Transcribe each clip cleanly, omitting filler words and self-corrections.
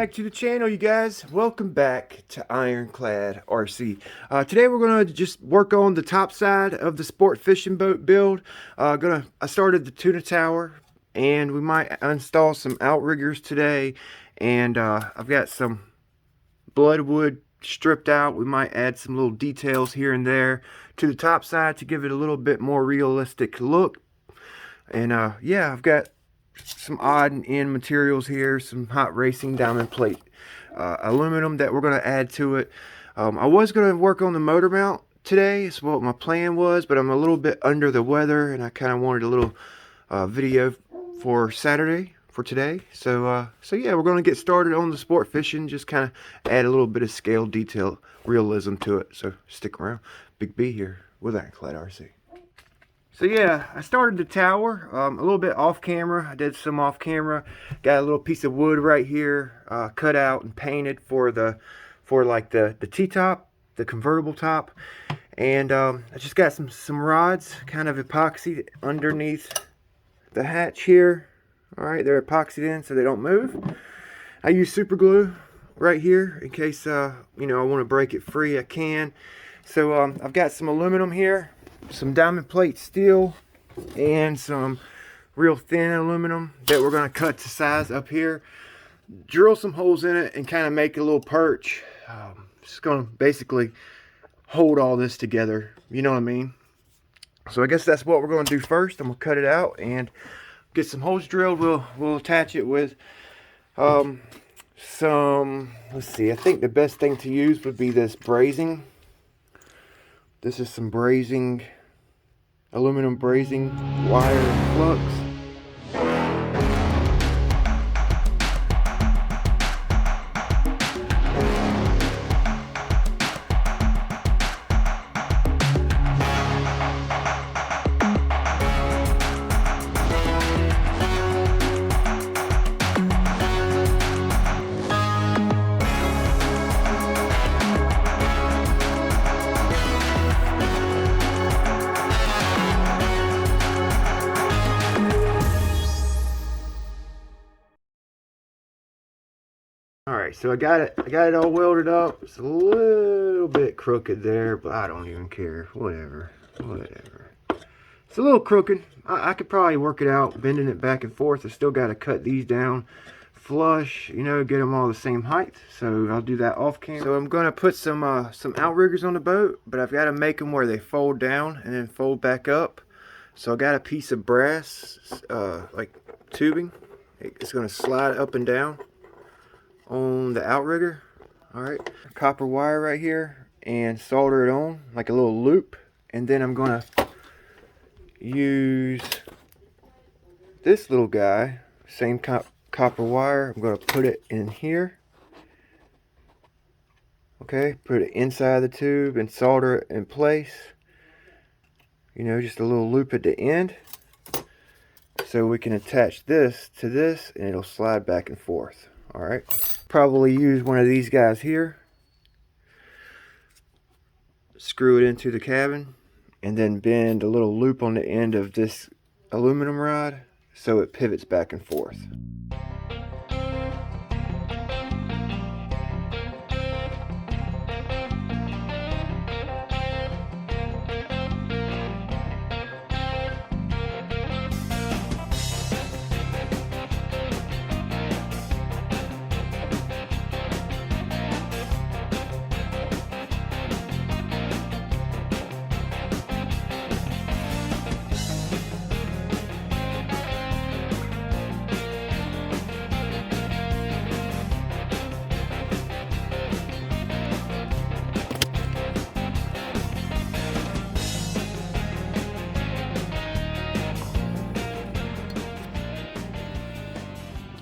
back to the channel, you guys. Welcome back to Ironclad RC. Today we're gonna just work on the top side of the sport fishing boat build. I started the Tuna tower, and we might install some Outriggers today. And I've got some bloodwood stripped out. We might add some little details here and there to the top side to give it a little bit more realistic look. And yeah, I've got some odd and end materials here, some hot racing diamond plate aluminum that we're going to add to it. I was going to work on the motor mount today, is what my plan was, but I'm a little bit under the weather and I kind of wanted a little video for Saturday for today. So yeah, we're going to get started on the sport fishing, just kind of add a little bit of scale detail realism to it. So stick around. Big B here with Ironclad RC. So yeah, I started the tower a little bit off camera. I did some off camera. Got a little piece of wood right here, cut out and painted for like the T-top, the convertible top. And I just got some rods, kind of epoxy underneath the hatch here. All right, they're epoxied in so they don't move. I use super glue right here in case you know, I want to break it free. I can. So I've got some aluminum here, some diamond plate steel, and some real thin aluminum that we're going to cut to size up here, drill some holes in it and kind of make a little perch. Just going to basically hold all this together, you know what I mean? So I guess that's what we're going to do first. I'm going to cut it out and get some holes drilled. We'll attach it with some, let's see, I think the best thing to use would be this brazing. This is some brazing, aluminum brazing wire flux. Alright, so I got it all welded up. It's a little bit crooked there, but I don't even care. Whatever. It's a little crooked. I could probably work it out, bending it back and forth. I still got to cut these down flush, you know, get them all the same height. So I'll do that off camera. So I'm going to put some outriggers on the boat, but I've got to make them where they fold down and then fold back up. So I got a piece of brass, like tubing. It's going to slide up and down on the outrigger. All right, copper wire right here, and solder it on like a little loop. And then I'm gonna use this little guy, same copper wire. I'm gonna put it in here. Okay, put it inside the tube and solder it in place. You know, just a little loop at the end, so we can attach this to this and it'll slide back and forth. All right, probably use one of these guys here, screw it into the cabin, and then bend a little loop on the end of this aluminum rod so it pivots back and forth.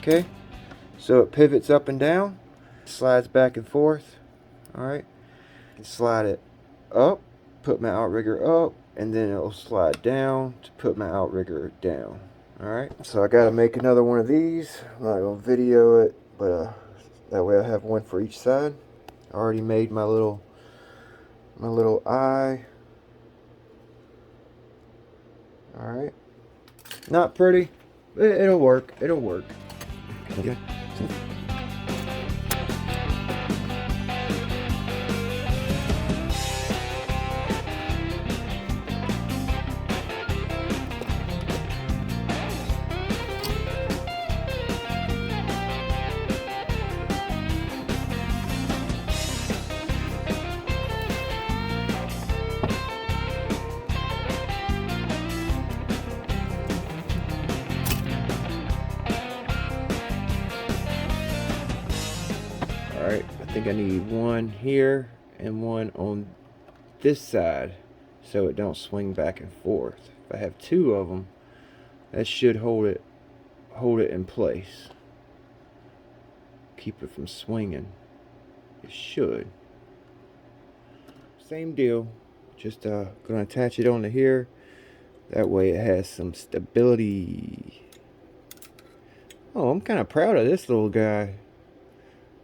Okay, so it pivots up and down, slides back and forth. All right, slide it up, put my outrigger up, and then it'll slide down to put my outrigger down. All right, so I got to make another one of these. I'm not gonna video it, but that way I have one for each side. I already made my little eye. All right, not pretty, but it'll work. Okay. think I need one here and one on this side so it don't swing back and forth. If I have two of them, that should hold it in place. Keep it from swinging. It should. Same deal. Just gonna attach it onto here. That way it has some stability. Oh, I'm kind of proud of this little guy.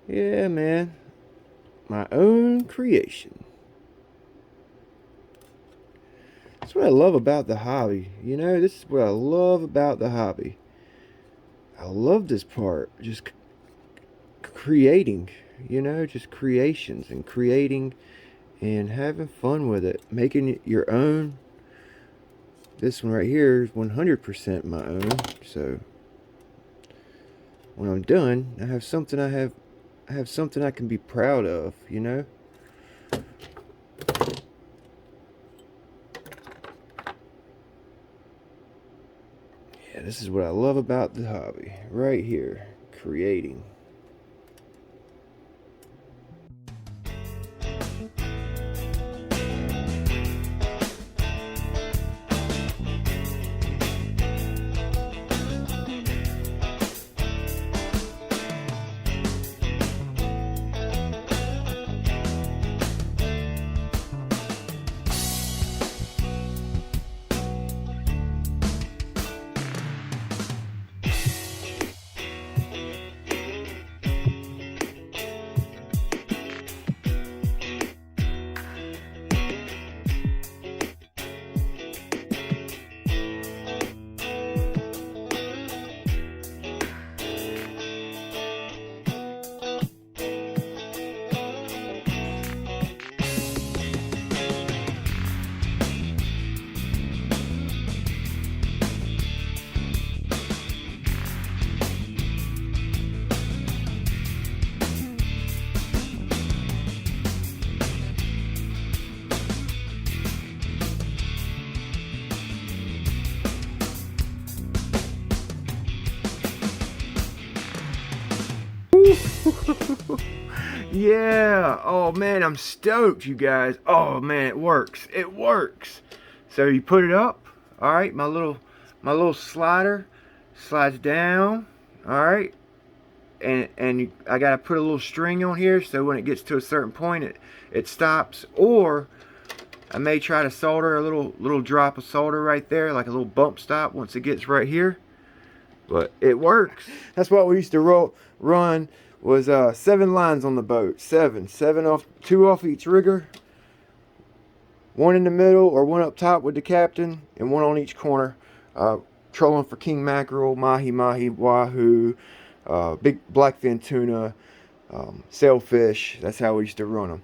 Yeah, man. My own creation. That's what I love about the hobby. You know, this is what I love about the hobby. I love this part. Just creating, you know, just creations and creating and having fun with it. Making it your own. This one right here is 100% my own. So when I'm done, I have something I have something I can be proud of, you know? Yeah, this is what I love about the hobby. Right here. Creating. Yeah, oh man, I'm stoked, you guys. Oh man, it works. It works. So you put it up. All right, my little slider slides down. All right, and I gotta put a little string on here so when it gets to a certain point, it stops. Or I may try to solder a little drop of solder right there, like a little bump stop once it gets right here. But it works. That's what we used to run. Was 7 lines on the boat. Seven off, 2 off each rigger, 1 in the middle or 1 up top with the captain, and 1 on each corner, trolling for king mackerel, mahi, wahoo, big blackfin tuna, sailfish. That's how we used to run them.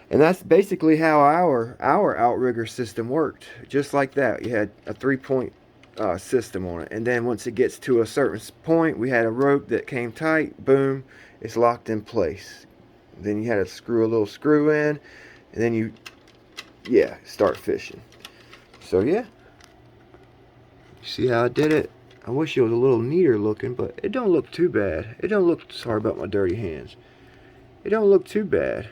And that's basically how our outrigger system worked. Just like that. You had a 3-point system on it, and then once it gets to a certain point, we had a rope that came tight. Boom, it's locked in place. Then you had to screw a little screw in, and then you start fishing. So yeah, see how I did it? I wish it was a little neater looking, but it don't look too bad. It don't look, sorry about my dirty hands, it don't look too bad.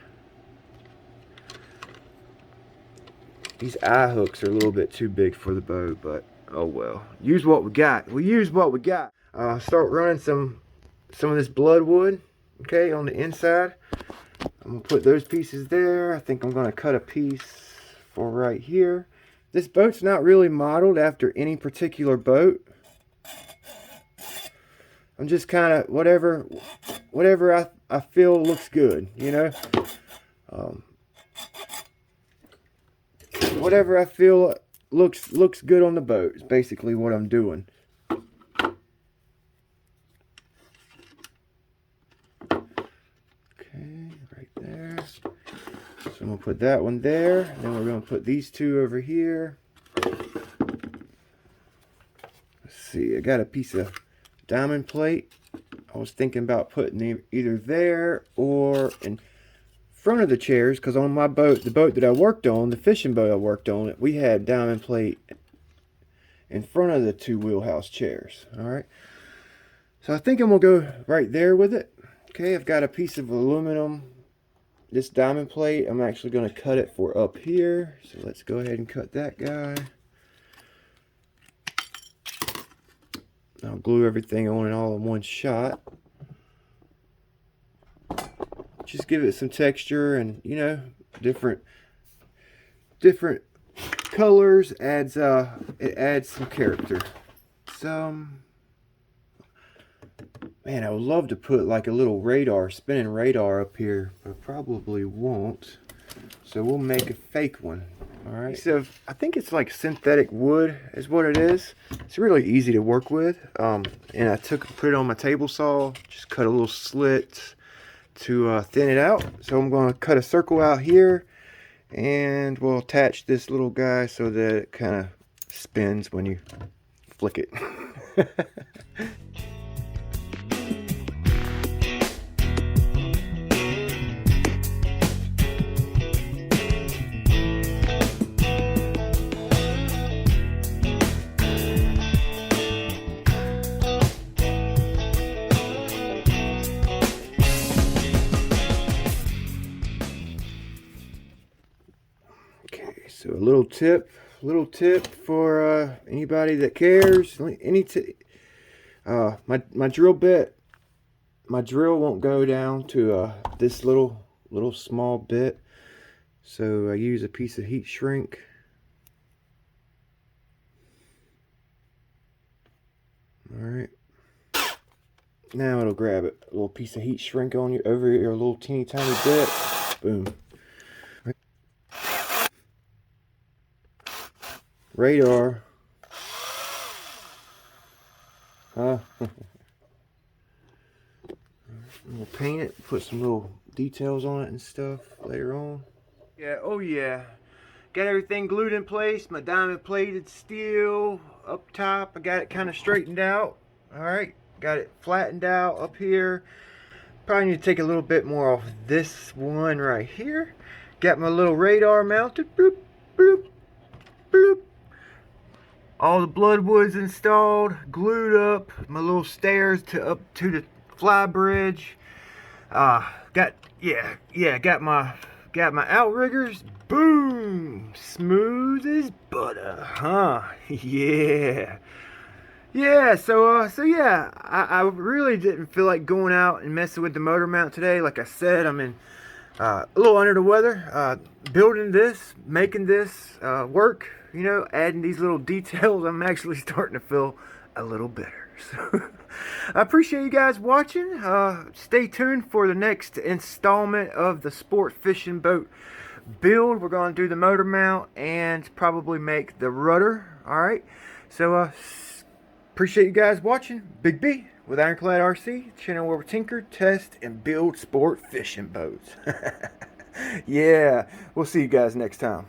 These eye hooks are a little bit too big for the boat, but oh well. Use what we got. We use what we got. Start running some of this bloodwood, okay, on the inside. I'm gonna put those pieces there. I think I'm gonna cut a piece for right here. This boat's not really modeled after any particular boat. I'm just kind of whatever I feel looks good, you know. Whatever I feel looks good on the boat is basically what I'm doing. Okay, right there. So I'm gonna put that one there. Then we're gonna put these 2 over here. Let's see, I got a piece of diamond plate. I was thinking about putting either there or in front of the chairs, because on my boat, the boat that I worked on, the fishing boat I worked on, we had diamond plate in front of the 2 wheelhouse chairs. All right, so I think I'm gonna go right there with it. Okay, I've got a piece of aluminum this diamond plate, I'm actually going to cut it for up here. So let's go ahead and cut that guy. I'll glue everything on it all in one shot. Just give it some texture, and you know, different colors adds it adds some character. Man, I would love to put like a little radar, spinning radar up here, but I probably won't. So we'll make a fake one. Alright, so I think it's like synthetic wood is what it is. It's really easy to work with. And I put it on my table saw, just cut a little slit to thin it out. So I'm going to cut a circle out here, and we'll attach this little guy so that it kind of spins when you flick it. So a little tip for anybody that cares. My drill bit, my drill won't go down to this little small bit. So I use a piece of heat shrink. All right. Now it'll grab it. A little piece of heat shrink on you over your little teeny tiny bit. Boom. Radar. We'll paint it, put some little details on it and stuff later on. Yeah, oh yeah. Got everything glued in place. My diamond plated steel up top. I got it kind of straightened out. Alright, got it flattened out up here. Probably need to take a little bit more off this one right here. Got my little radar mounted. Bloop, bloop, bloop. All the bloodwood's installed, glued up. My little stairs up to the fly bridge. Got my outriggers. Boom, smooth as butter, huh? Yeah. Yeah, so yeah, I really didn't feel like going out and messing with the motor mount today. Like I said, I'm in a little under the weather, building this, making this work. You know, adding these little details, I'm actually starting to feel a little better. So I appreciate you guys watching. Stay tuned for the next installment of the sport fishing boat build. We're going to do the motor mount and probably make the rudder. Alright, so appreciate you guys watching. Big B with Ironclad RC, channel where we tinker, test, and build sport fishing boats. Yeah, we'll see you guys next time.